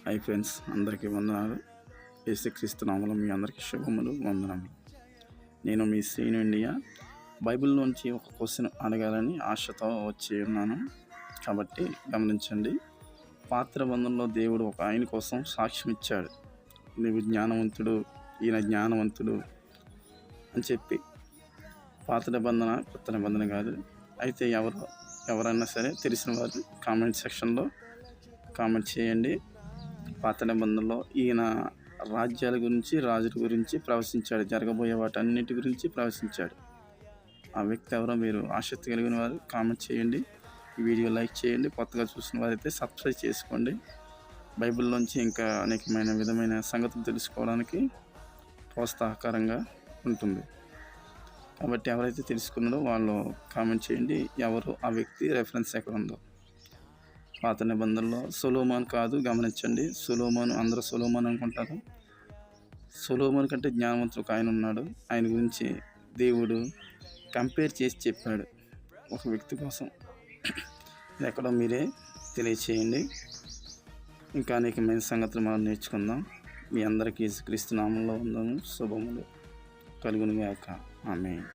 Hi friends, అందరికీ వందనాలు. యేసుక్రీస్తు నామములో మీ అందరికీ శుభములు, వందనములు. నేను మీ శ్రీను ఇండియా. బైబిల్లోంచి ఒక క్వశ్చన్ అడగాలని ఆశతో వచ్చి ఉన్నాను. కాబట్టి గమనించండి. పాత బంధంలో దేవుడు ఒక ఆయన కోసం సాక్ష్యం ఇచ్చాడు. నువ్వు జ్ఞానవంతుడు, ఈయన జ్ఞానవంతుడు అని చెప్పి. పాత నిబంధన కొత్త నిబంధన కాదు. అయితే ఎవరైనా సరే తెలిసిన వారు కామెంట్ సెక్షన్లో కామెంట్ చేయండి. పాత నిబంధనలో ఈయన రాజ్యాల గురించి, రాజుల గురించి ప్రవచించాడు. జరగబోయే వాటన్నిటి గురించి ప్రవచించాడు. ఆ వ్యక్తి ఎవరో మీరు ఆసక్తి కలిగిన వారు కామెంట్ చేయండి. ఈ వీడియో లైక్ చేయండి. కొత్తగా చూసిన వారైతే సబ్స్క్రైబ్ చేసుకోండి. బైబిల్లోంచి ఇంకా అనేకమైన విధమైన సంగతులు తెలుసుకోవడానికి ప్రోత్సాహకరంగా ఉంటుంది. కాబట్టి ఎవరైతే తెలుసుకున్నారో వాళ్ళు కామెంట్ చేయండి. ఎవరు ఆ వ్యక్తి రెఫరెన్స్ ఎక్కడ ఉందో. పాత నిబంధనలో సొలొమోన్ కాదు, గమనించండి. సొలొమోన్, అందరూ సొలొమోన్ అనుకుంటారు. సొలొమోన్ కంటే జ్ఞానవంతుడు ఒక ఆయన ఉన్నాడు. ఆయన గురించి దేవుడు కంపేర్ చేసి చెప్పాడు ఒక వ్యక్తి కోసం. ఇది ఎక్కడో మీరే తెలియచేయండి. ఇంకా అనేకమైన సంగతులు మనం నేర్చుకుందాం. మీ అందరికీ యేసుక్రీస్తు నామములో ఉందాము. శుభములు కలుగునుగాక. ఆమేన్.